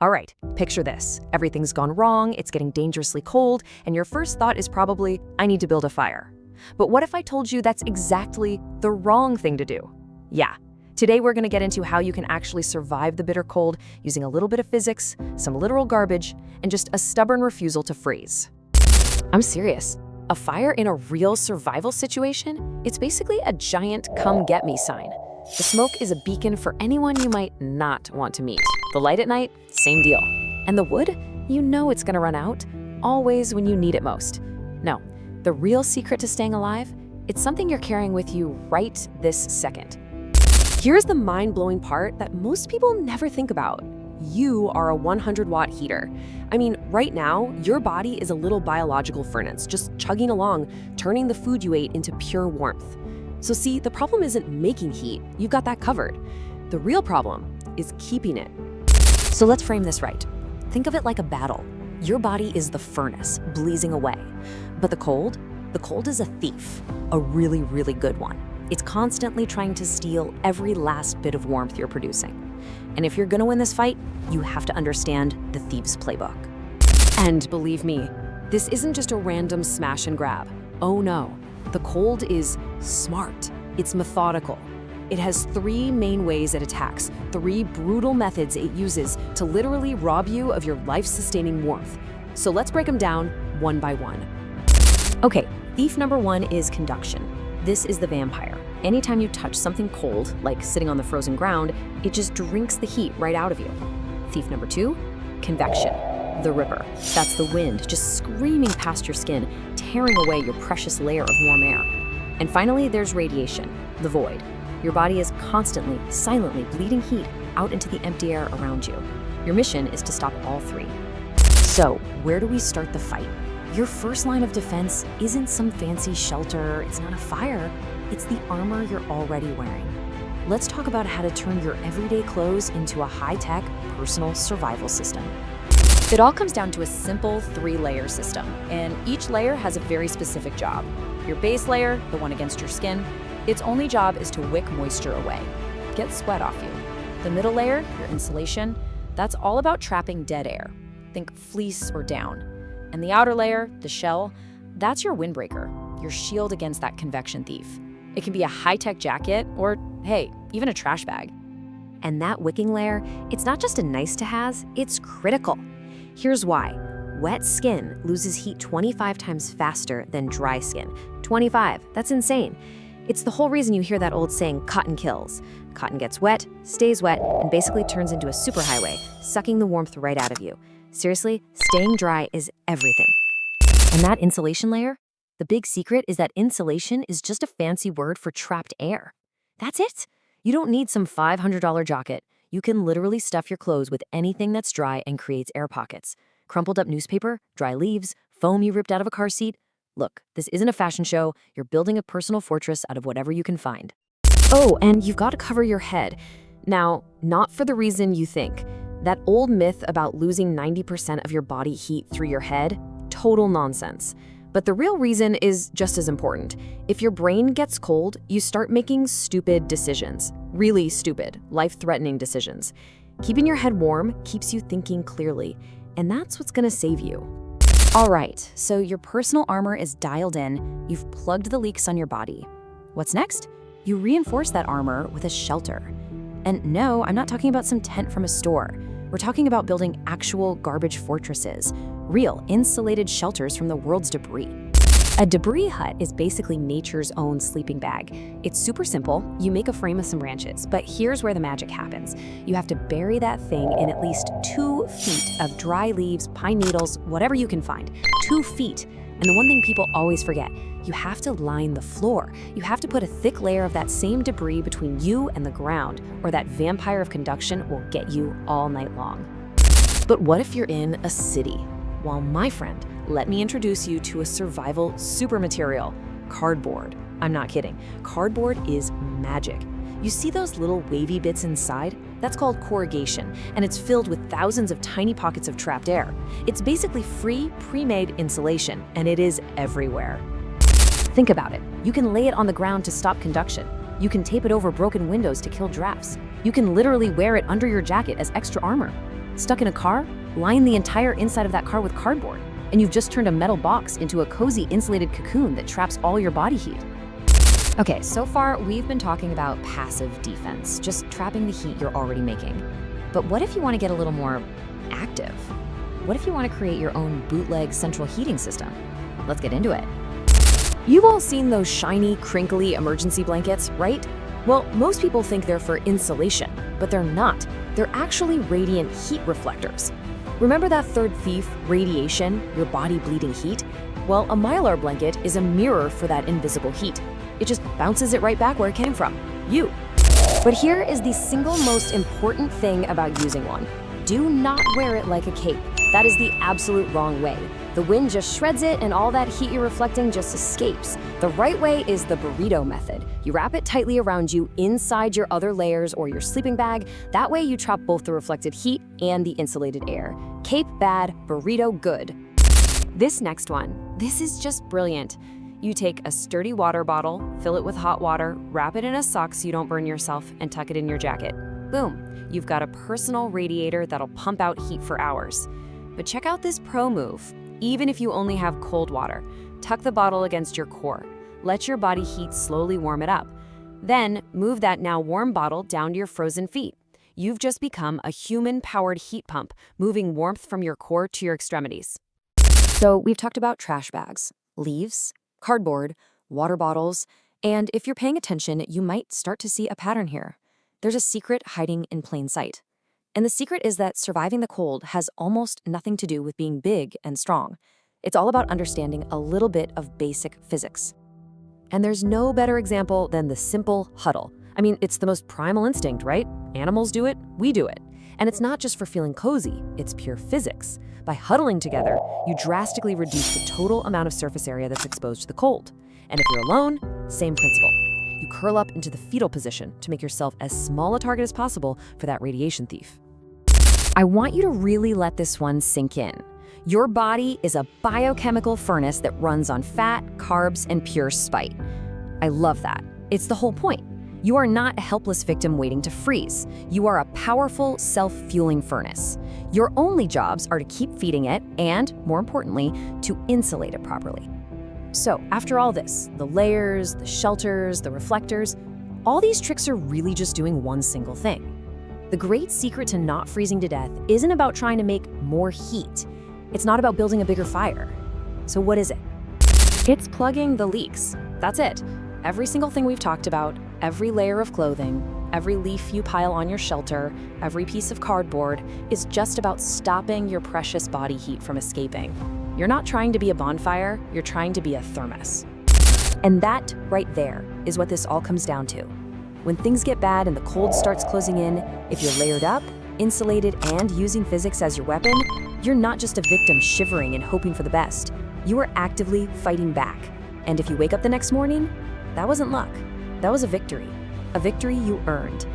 All right, picture this. Everything's gone wrong, it's getting dangerously cold, and your first thought is probably, I need to build a fire. But what if I told you that's exactly the wrong thing to do? Yeah, today we're gonna get into how you can actually survive the bitter cold using a little bit of physics, some literal garbage, and just a stubborn refusal to freeze. I'm serious. A fire in a real survival situation? It's basically a giant come-get-me sign. The smoke is a beacon for anyone you might not want to meet. The light at night, same deal. And the wood? You know it's gonna run out, always when you need it most. No, the real secret to staying alive? It's something you're carrying with you right this second. Here's the mind-blowing part that most people never think about. You are a 100-watt heater. I mean, right now, your body is a little biological furnace, just chugging along, turning the food you ate into pure warmth. So see, the problem isn't making heat, you've got that covered. The real problem is keeping it. So let's frame this right. Think of it like a battle. Your body is the furnace, blazing away. But the cold is a thief, a really, really good one. It's constantly trying to steal every last bit of warmth you're producing. And if you're gonna win this fight, you have to understand the Thieves playbook. And believe me, this isn't just a random smash and grab. Oh no. The cold is smart. It's methodical. It has 3 main ways it attacks, 3 brutal methods it uses to literally rob you of your life-sustaining warmth. So let's break them down one by one. Okay, thief number 1 is Conduction. This is the vampire. Anytime you touch something cold, like sitting on the frozen ground, it just drinks the heat right out of you. Thief number 2, Convection. The Ripper. That's the wind just screaming past your skin, tearing away your precious layer of warm air. And finally, there's Radiation, the Void. Your body is constantly, silently bleeding heat out into the empty air around you. Your mission is to stop all 3. So, where do we start the fight? Your first line of defense isn't some fancy shelter, it's not a fire, it's the armor you're already wearing. Let's talk about how to turn your everyday clothes into a high-tech, personal survival system. It all comes down to a simple 3-layer system, and each layer has a very specific job. Your base layer, the one against your skin, its only job is to wick moisture away, get sweat off you. The middle layer, your insulation, that's all about trapping dead air. Think fleece or down. And the outer layer, the shell, that's your windbreaker, your shield against that convection thief. It can be a high-tech jacket or, hey, even a trash bag. And that wicking layer, it's not just a nice-to-have, it's critical. Here's why. Wet skin loses heat 25 times faster than dry skin. 25, that's insane. It's the whole reason you hear that old saying, cotton kills. Cotton gets wet, stays wet, and basically turns into a superhighway, sucking the warmth right out of you. Seriously, staying dry is everything. And that insulation layer? The big secret is that insulation is just a fancy word for trapped air. That's it. You don't need some $500 jacket. You can literally stuff your clothes with anything that's dry and creates air pockets. Crumpled up newspaper, dry leaves, foam you ripped out of a car seat. Look, this isn't a fashion show. You're building a personal fortress out of whatever you can find. Oh, and you've got to cover your head. Now, not for the reason you think. That old myth about losing 90% of your body heat through your head, total nonsense. But the real reason is just as important. If your brain gets cold, you start making stupid decisions. Really stupid, life-threatening decisions. Keeping your head warm keeps you thinking clearly, and that's what's gonna save you. All right, so your personal armor is dialed in, you've plugged the leaks on your body. What's next? You reinforce that armor with a shelter. And no, I'm not talking about some tent from a store. We're talking about building actual garbage fortresses, real insulated shelters from the world's debris. A debris hut is basically nature's own sleeping bag. It's super simple. You make a frame of some branches, but here's where the magic happens. You have to bury that thing in at least 2 feet of dry leaves, pine needles, whatever you can find. 2 feet. And the one thing people always forget, you have to line the floor. You have to put a thick layer of that same debris between you and the ground, or that vampire of conduction will get you all night long. But what if you're in a city? Well, my friend, let me introduce you to a survival super material, cardboard. I'm not kidding. Cardboard is magic. You see those little wavy bits inside? That's called corrugation, and it's filled with thousands of tiny pockets of trapped air. It's basically free, pre-made insulation, and it is everywhere. Think about it. You can lay it on the ground to stop conduction. You can tape it over broken windows to kill drafts. You can literally wear it under your jacket as extra armor. Stuck in a car? Line the entire inside of that car with cardboard, and you've just turned a metal box into a cozy insulated cocoon that traps all your body heat. Okay, so far we've been talking about passive defense, just trapping the heat you're already making. But what if you want to get a little more active? What if you want to create your own bootleg central heating system? Let's get into it. You've all seen those shiny, crinkly emergency blankets, right? Well, most people think they're for insulation, but they're not. They're actually radiant heat reflectors. Remember that third thief, radiation, your body bleeding heat? Well, a Mylar blanket is a mirror for that invisible heat. It just bounces it right back where it came from, you. But here is the single most important thing about using one. Do not wear it like a cape. That is the absolute wrong way. The wind just shreds it and all that heat you're reflecting just escapes. The right way is the Burrito Method. You wrap it tightly around you inside your other layers or your sleeping bag. That way you trap both the reflected heat and the insulated air. Cape bad, burrito good. This next one, this is just brilliant. You take a sturdy water bottle, fill it with hot water, wrap it in a sock so you don't burn yourself, and tuck it in your jacket. Boom, you've got a personal radiator that'll pump out heat for hours. But check out this pro move. Even if you only have cold water, tuck the bottle against your core. Let your body heat slowly warm it up. Then move that now warm bottle down to your frozen feet. You've just become a human-powered heat pump, moving warmth from your core to your extremities. So we've talked about trash bags, leaves, cardboard, water bottles, and if you're paying attention, you might start to see a pattern here. There's a secret hiding in plain sight. And the secret is that surviving the cold has almost nothing to do with being big and strong. It's all about understanding a little bit of basic physics. And there's no better example than the simple huddle. I mean, it's the most primal instinct, right? Animals do it, we do it. And it's not just for feeling cozy, it's pure physics. By huddling together, you drastically reduce the total amount of surface area that's exposed to the cold. And if you're alone, same principle. You curl up into the fetal position to make yourself as small a target as possible for that radiation thief. I want you to really let this one sink in. Your body is a biochemical furnace that runs on fat, carbs, and pure spite. I love that. It's the whole point. You are not a helpless victim waiting to freeze. You are a powerful, self-fueling furnace. Your only jobs are to keep feeding it and, more importantly, to insulate it properly. So, after all this, the layers, the shelters, the reflectors, all these tricks are really just doing one single thing. The great secret to not freezing to death isn't about trying to make more heat. It's not about building a bigger fire. So what is it? It's plugging the leaks. That's it. Every single thing we've talked about, every layer of clothing, every leaf you pile on your shelter, every piece of cardboard is just about stopping your precious body heat from escaping. You're not trying to be a bonfire, you're trying to be a thermos. And that right there is what this all comes down to. When things get bad and the cold starts closing in, if you're layered up, insulated, and using physics as your weapon, you're not just a victim shivering and hoping for the best. You are actively fighting back. And if you wake up the next morning, that wasn't luck. That was a victory you earned.